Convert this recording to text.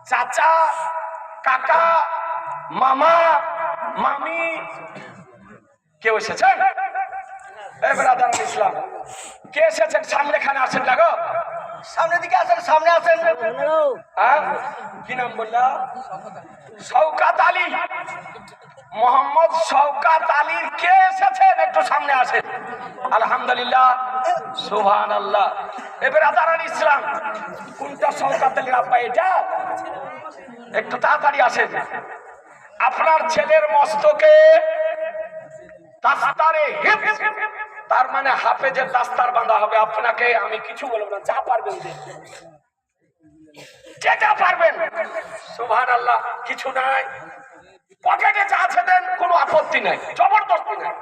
চাচা, কাকা, মামা, মামি কেউ এসেছেন? ব্রাদার ইসলাম কে এসেছেন? সামনে খানে আসেন না গো, সামনের দিকে আসেন, সামনে আসেন। হ্যাঁ, কি নাম বললা? শওকাত আলী, মোহাম্মদ শওকাত আলীর কে এসেছেন? একটু সামনে আসেন। আলহামদুলিল্লাহ, সুবহানাল্লাহ। ব্রাদার ইসলাম কোনটা শওকাত আলীর আব্বা? এটা একটু তাড়াতাড়ি আসেন। আপনার ছেলের মস্তকে দাস্তারে হিফজ, তার মানে হাফেজের দাস্তার বাঁধা হবে। আপনাকে আমি কিছু বলবো না, যা পারবেন যেটা পারবেন। সুবহানাল্লাহ, কিছু নাই, পকেটে যা আছে দেন, কোনো আপত্তি নাই, জবরদস্তি নাই।